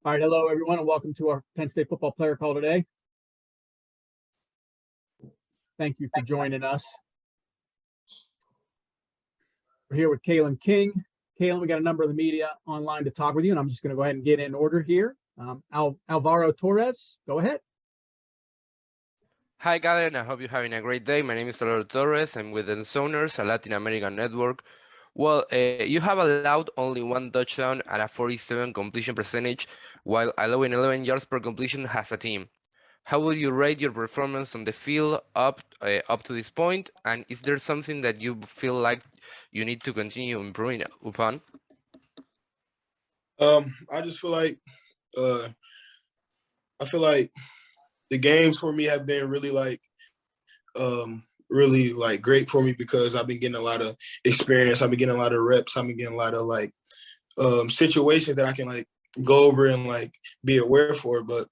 All right, hello everyone, and welcome to our Penn State football player call today. Thank you for joining us. We're here with Kalen King. Kalen, we got a number of the media online to talk with you, and I'm just going to go ahead and get in order here. Alvaro Torres, go ahead. Hi, Kalen. I hope you're having a great day. My name is Alvaro Torres. I'm with the Zoners, a Latin American network. Well, you have allowed only one touchdown at a 47 completion percentage, while allowing 11 yards per completion as a team. How would you rate your performance on the field up to this point? And is there something that you feel like you need to continue improving upon? I just feel like the games for me have been really great for me because I've been getting a lot of experience. I've been getting a lot of reps. I've been getting a lot of situations that I can go over and be aware for. But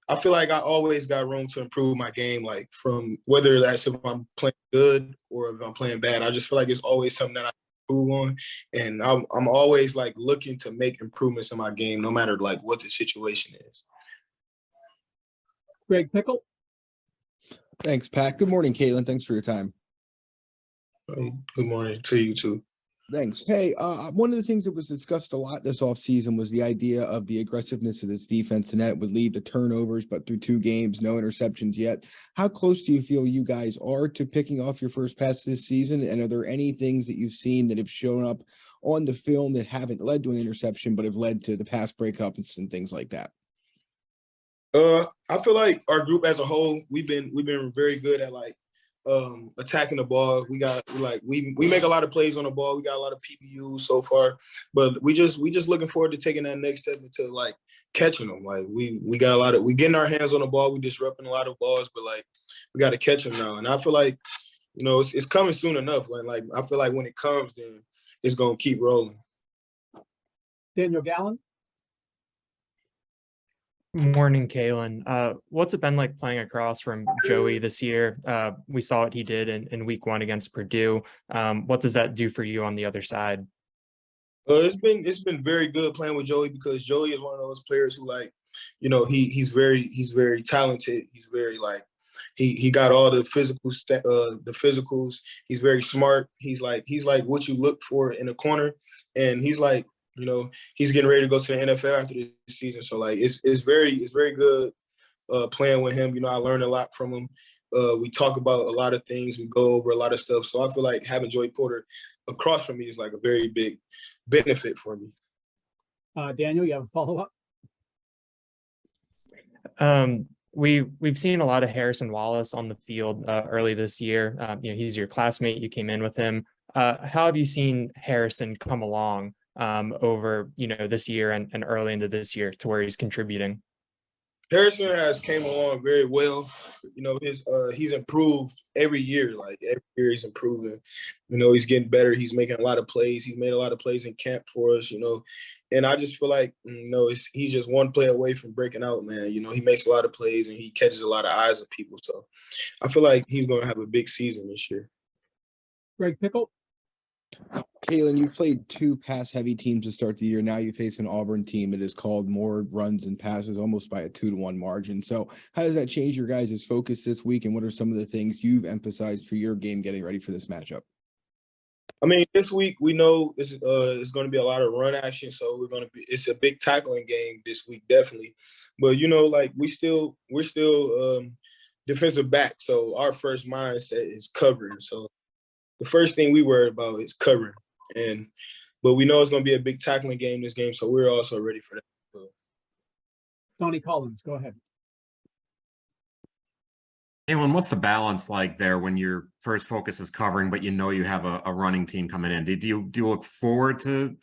I feel like I always got room to improve my game, from whether that's if I'm playing good or if I'm playing bad. I just feel like it's always something that I improve on, and I'm always looking to make improvements in my game, no matter what the situation is. Greg Pickle. Thanks, Pat. Good morning, Kalen. Thanks for your time. Good morning to you too. Thanks. Hey, one of the things that was discussed a lot this offseason was the idea of the aggressiveness of this defense, and that it would lead to turnovers, but through 2 games, no interceptions yet. How close do you feel you guys are to picking off your first pass this season? And are there any things that you've seen that have shown up on the film that haven't led to an interception, but have led to the pass breakups and things like that? I feel like our group as a whole, we've been very good at attacking the ball. We make a lot of plays on the ball. We got a lot of PBUs so far, but we just looking forward to taking that next step into catching them. We got we getting our hands on the ball. We disrupting a lot of balls, but we got to catch them now. And I feel like it's coming soon enough. I feel like when it comes, then it's gonna keep rolling. Daniel Gallen. Morning, Kalen. What's it been like playing across from Joey this year? We saw what he did in week 1 against Purdue. What does that do for you on the other side? It's been very good playing with Joey because Joey is one of those players who he's very talented. He's very he got all the physicals. He's very smart. He's what you look for in a corner, and he's he's getting ready to go to the NFL after this season. So it's very good playing with him. I learned a lot from him. We talk about a lot of things. We go over a lot of stuff. So I feel like having Joey Porter across from me is a very big benefit for me. Daniel, you have a follow-up? We've seen a lot of Harrison Wallace on the field early this year. He's your classmate. You came in with him. How have you seen Harrison come along over this year and early into this year to where he's contributing? Harrison has came along very well. He's improved every year. Every year he's improving. He's getting better. He's making a lot of plays. He's made a lot of plays in camp for us. And I just feel like he's just one play away from breaking out, man. He makes a lot of plays and he catches a lot of eyes of people. So I feel like he's going to have a big season this year. Greg Pickle. Kalen, you've played 2 pass-heavy teams to start the year. Now you face an Auburn team that is called more runs and passes, almost by a 2-to-1 margin. So how does that change your guys' focus this week, and what are some of the things you've emphasized for your game getting ready for this matchup? I mean, this week we know it's going to be a lot of run action, so it's a big tackling game this week, definitely. But we're still defensive back, so our first mindset is covering. So the first thing we worry about is covering, but we know it's going to be a big tackling game this game, so we're also ready for that. Tony Collins, go ahead. Kalen, what's the balance like there when your first focus is covering, but you have a running team coming in? Do you look forward to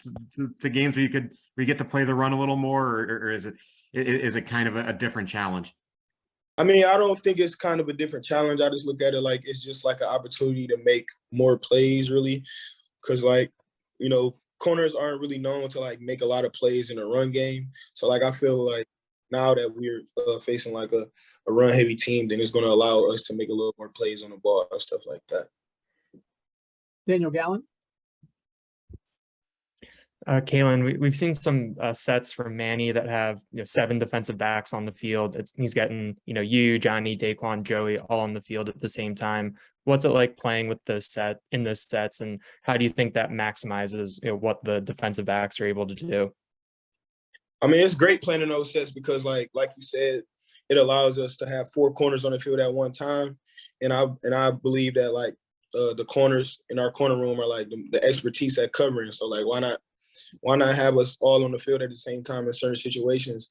games where you get to play the run a little more, or is it kind of a different challenge? I mean, I don't think it's kind of a different challenge. I just look at it it's just an opportunity to make more plays, really, because corners aren't really known to make a lot of plays in a run game. So I feel like now that we're facing a run heavy team, then it's going to allow us to make a little more plays on the ball and stuff like that. Daniel Gallen. Kalen, we've seen some sets from Manny that have 7 defensive backs on the field. He's getting you, Johnny, Daquan, Joey all on the field at the same time. What's it like playing with those sets, and how do you think that maximizes what the defensive backs are able to do? I mean, it's great playing in those sets because, like you said, it allows us to have 4 corners on the field at one time, and I believe that the corners in our corner room are like the expertise at covering. So like, why not have us all on the field at the same time in certain situations,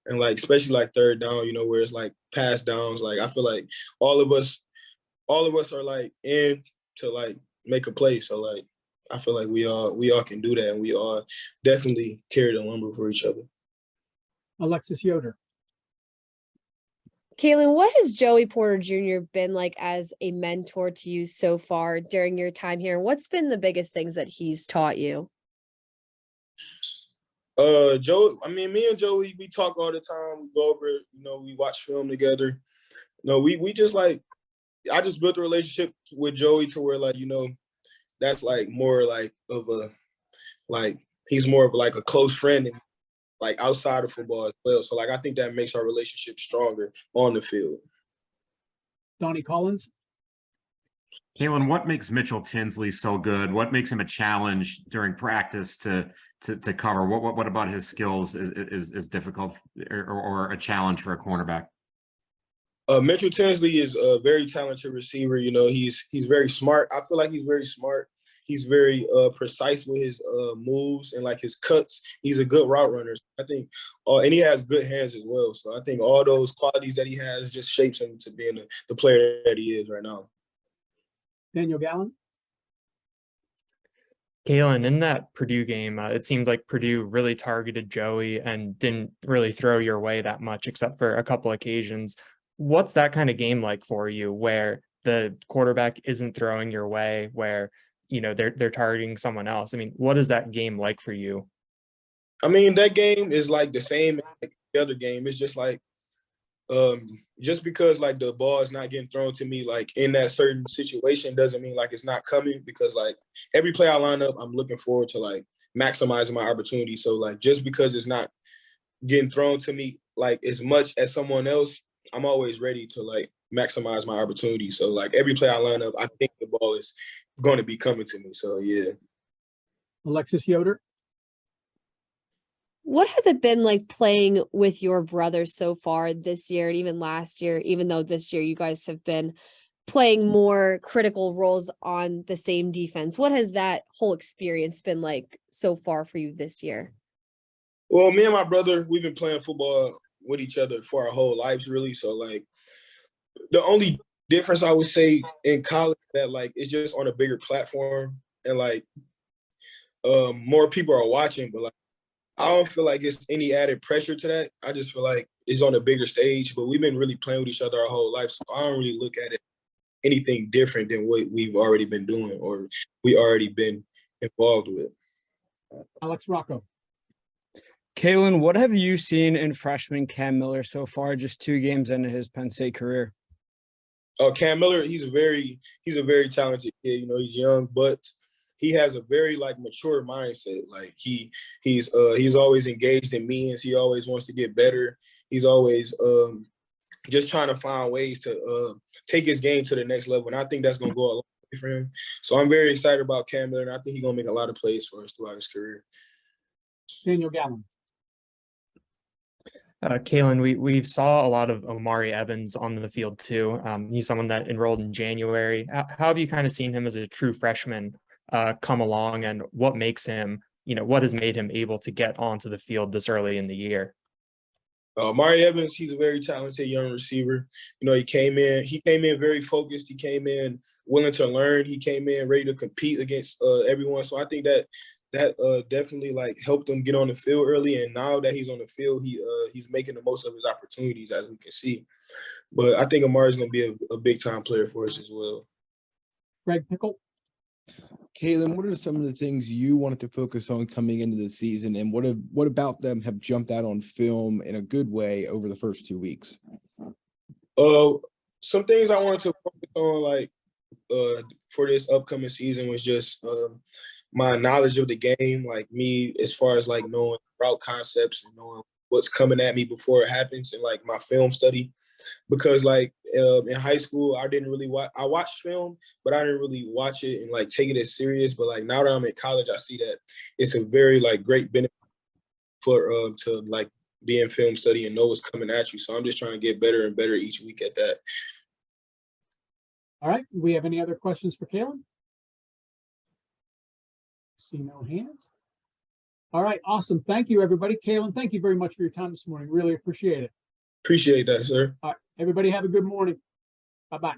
and like especially like third down, where it's like pass downs. Like I feel like all of us are like in to like make a play. So like I feel like we all can do that, and we all definitely carry the lumber for each other. Alexis Yoder. Kalen, what has Joey Porter Jr. been like as a mentor to you so far during your time here? What's been the biggest things that he's taught you? Joey, I mean, me and Joey, we talk all the time. We go over, we watch film together. We just like, I just built a relationship with Joey to where like, that's like more like of a, like, he's more of like a close friend and like outside of football as well. So like, I think that makes our relationship stronger on the field. Donnie Collins. Kalen, what makes Mitchell Tinsley so good? What makes him a challenge during practice to cover? What about his skills is difficult or a challenge for a cornerback? Mitchell Tinsley is a very talented receiver. He's very smart. I feel like he's very smart. He's very precise with his moves and like his cuts. He's a good route runner. I think, and he has good hands as well. So I think all those qualities that he has just shapes him to being the player that he is right now. Daniel Gallen. Kalen, in that Purdue game, it seemed like Purdue really targeted Joey and didn't really throw your way that much, except for a couple occasions. What's that kind of game like for you, where the quarterback isn't throwing your way, where they're targeting someone else? I mean, what is that game like for you? I mean, that game is like the same as the other game. It's just like, just because like the ball is not getting thrown to me like in that certain situation doesn't mean like it's not coming, because like every play I line up, I'm looking forward to like maximizing my opportunity. So like just because it's not getting thrown to me like as much as someone else, I'm always ready to like maximize my opportunity. So like every play I line up, I think the ball is going to be coming to me. So yeah. Alexis Yoder. What has it been like playing with your brother so far this year and even last year, even though this year you guys have been playing more critical roles on the same defense? What has that whole experience been like so far for you this year? Well, me and my brother, we've been playing football with each other for our whole lives, really. So like the only difference I would say in college that like it's just on a bigger platform and like more people are watching, but like I don't feel like it's any added pressure to that. I just feel like it's on a bigger stage, but we've been really playing with each other our whole life. So I don't really look at it anything different than what we've already been doing or we already been involved with. Alex Rocco. Kalen, what have you seen in freshman Cam Miller so far, just 2 games into his Penn State career? Cam Miller, he's a very talented kid. He's young, but he has a very like mature mindset. Like he's always engaged in meetings. He always wants to get better. He's always just trying to find ways to take his game to the next level. And I think that's gonna go a long way for him. So I'm very excited about Cam Miller, and I think he's gonna make a lot of plays for us throughout his career. Daniel Gallen. Kalen, we saw a lot of Omari Evans on the field too. He's someone that enrolled in January. How have you kind of seen him as a true freshman come along, and what makes him, what has made him able to get onto the field this early in the year? Omari Evans, he's a very talented young receiver. He came in very focused. He came in willing to learn. He came in ready to compete against everyone. So I think that definitely like helped him get on the field early. And now that he's on the field, he's making the most of his opportunities, as we can see. But I think Omari's going to be a big time player for us as well. Greg Pickle. Kalen, what are some of the things you wanted to focus on coming into the season, and what about them have jumped out on film in a good way over the first 2 weeks? Some things I wanted to focus on, like for this upcoming season, was just my knowledge of the game, like me as far as like knowing route concepts and knowing what's coming at me before it happens, and like my film study. Because like in high school, I didn't really watch. I watched film, but I didn't really watch it and like take it as serious. But like now that I'm in college, I see that it's a very like great benefit for to like be in film study and know what's coming at you. So I'm just trying to get better and better each week at that. All right. Do we have any other questions for Kalen? See no hands. All right. Awesome. Thank you, everybody. Kalen, thank you very much for your time this morning. Really appreciate it. Appreciate that, sir. All right. Everybody have a good morning. Bye-bye.